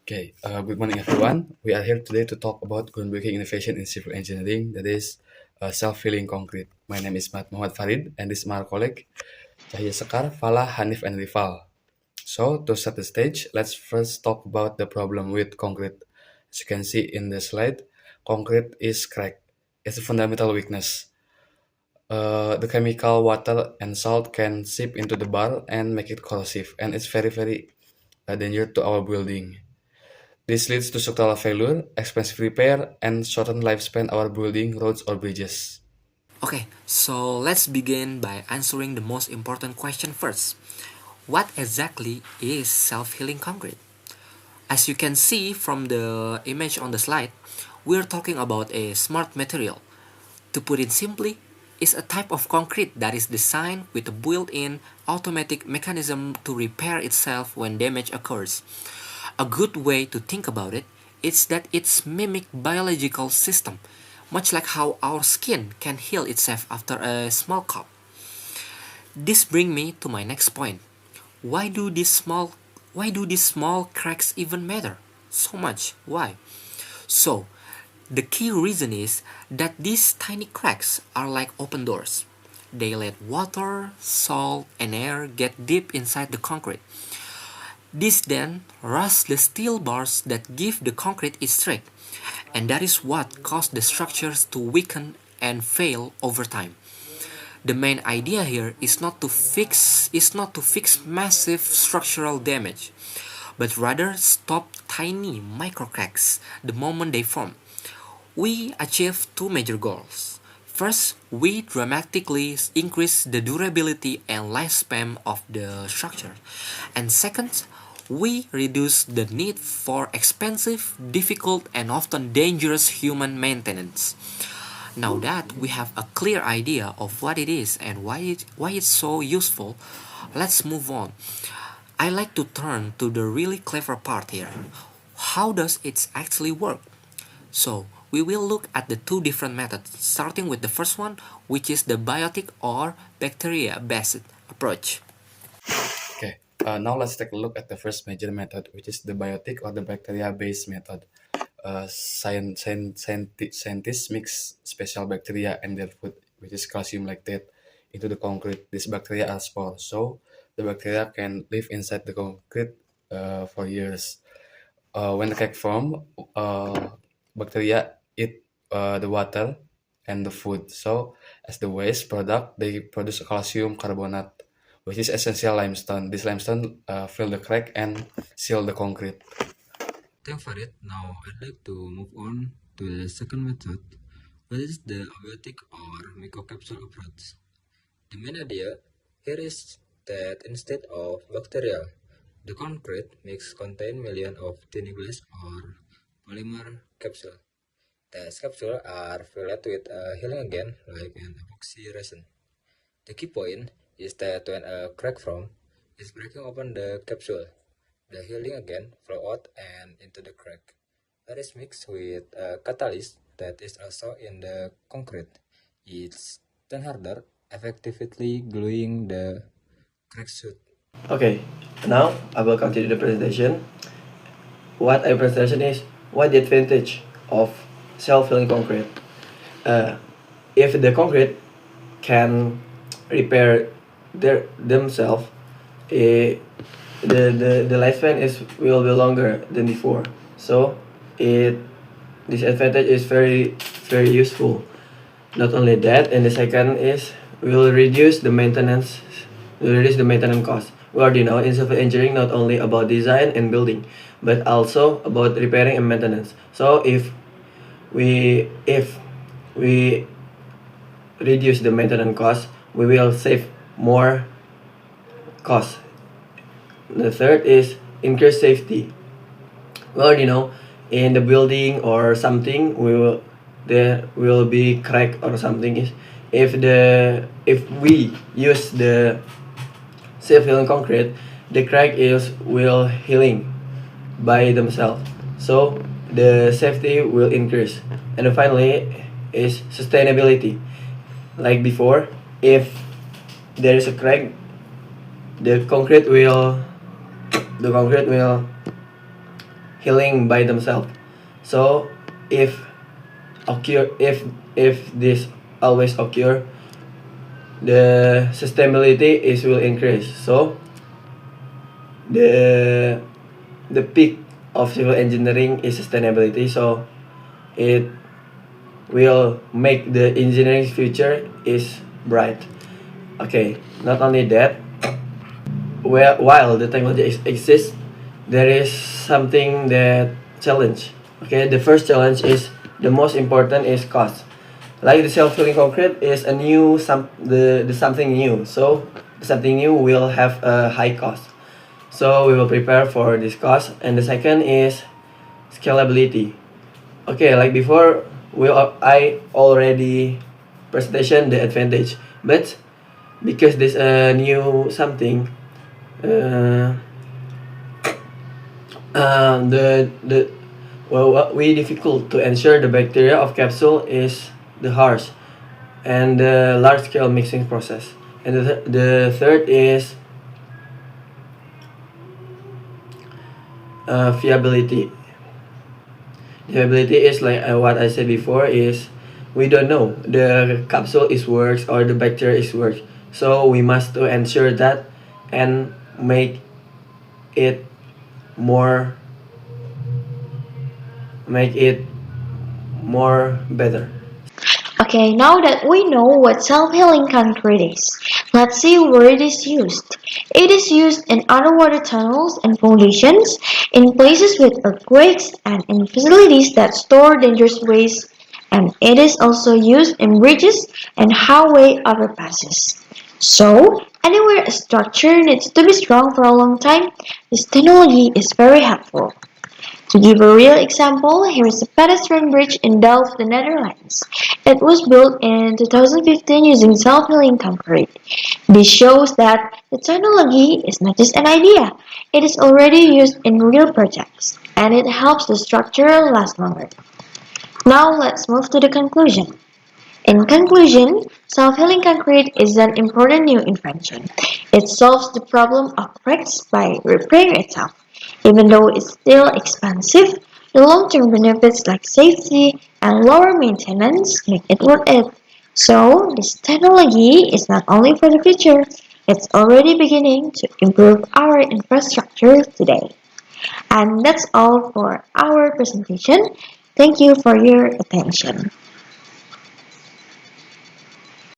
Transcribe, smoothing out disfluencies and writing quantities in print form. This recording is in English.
Good morning, everyone. We are here today to talk about groundbreaking innovation in civil engineering, that is self-filling concrete. My name is Muhammad Farid, and this is my colleague Cahaya Sekar, Falah, Hanif, and Rival. So, to set the stage, let's first talk about the problem with concrete. As you can see in the slide, concrete is cracked. It's a fundamental weakness. The chemical water and salt can seep into the bar and make it corrosive, and it's very dangerous to our building. This leads to structural failure, expensive repair, and shortened lifespan of our building, roads, or bridges. Okay, so let's begin by answering the most important question first. What exactly is self-healing concrete? As you can see from the image on the slide, we're talking about a smart material. To put it simply, it's a type of concrete that is designed with a built-in automatic mechanism to repair itself when damage occurs. A good way to think about it is that it's mimic biological system, much like how our skin can heal itself after a small cut. This brings me to my next point. Why do these small why do these small cracks even matter so much? Why? So, the key reason is that these tiny cracks are like open doors. They let water, salt, and air get deep inside the concrete. This then rusts the steel bars that give the concrete its strength, and that is what caused the structures to weaken and fail over time. The main idea here is not to fix massive structural damage, but rather stop tiny microcracks the moment they form. We achieve two major goals. First, we dramatically increase the durability and lifespan of the structure. And second, we reduce the need for expensive, difficult, and often dangerous human maintenance. Now that we have a clear idea of what it is and why it's so useful, let's move on. I like to turn to the really clever part here. How does it actually work? So, we will look at the two different methods, starting with the first one, which is the biotic or bacteria based approach. Now let's take a look at the first major method, which is the biotic or the bacteria-based method. Scientists mix special bacteria and their food, which is calcium lactate, into the concrete. These bacteria are spores, so the bacteria can live inside the concrete for years. When the cake form, bacteria eat the water and the food. So as the waste product, they produce calcium carbonate, which is essential limestone. This limestone fill the crack and seal the concrete. Thanks for it. Now I'd like to move on to the second method, which is the abiotic or microcapsule approach. The main idea here is that instead of bacteria, the concrete mix contain millions of tiny glass or polymer capsule. These capsules are filled with a healing agent like an epoxy resin. The key point is that when a crack forms, it's breaking open the capsule. The healing agent flow out and into the crack. That is mixed with a catalyst that is also in the concrete. It's then harder, effectively gluing the crack shut. Okay, now I will continue the presentation. What I presentation is what the advantage of self-filling concrete. Uh, if the concrete can repair themselves, eh, the lifespan is will be longer than before. So it this advantage is very useful. Not only that, and the second is will reduce the maintenance cost. We already know in civil engineering not only about design and building, but also about repairing and maintenance. So if we reduce the maintenance cost, we will save more cost. The third is increase safety. We already know in the building or something there will be crack or something is if we use the self healing concrete, the crack is will healing by themselves, so the safety will increase. And then finally is sustainability. Like before, if there is a crack, the concrete will healing by themselves. So if this always occur, the sustainability will increase. So the peak of civil engineering is sustainability. So it will make the engineering future is bright. Okay, not only that, while the technology exists, there is something that challenge. Okay, the first challenge is the most important is cost. Like the self-healing concrete is the something new. So something new will have a high cost. So we will prepare for this cost. And the second is scalability. Okay, like before, I already presentation the advantage, but because this new something, what we difficult to ensure the bacteria of capsule is the harsh and the large scale mixing process. And the third is viability. Viability is like what I said before is we don't know the capsule is works or the bacteria is works. So we must to ensure that and make it more better. Okay, now that we know what self-healing concrete is, let's see where it is used. It is used in underwater tunnels and foundations, in places with earthquakes, and in facilities that store dangerous waste, and it is also used in bridges and highway overpasses. So, anywhere a structure needs to be strong for a long time, this technology is very helpful. To give a real example, here is a pedestrian bridge in Delft, the Netherlands. It was built in 2015 using self-healing concrete. This shows that the technology is not just an idea, it is already used in real projects, and it helps the structure last longer. Now let's move to the conclusion. In conclusion, self-healing concrete is an important new invention. It solves the problem of cracks by repairing itself. Even though it's still expensive, the long-term benefits like safety and lower maintenance make it worth it. So, this technology is not only for the future, it's already beginning to improve our infrastructure today. And that's all for our presentation. Thank you for your attention.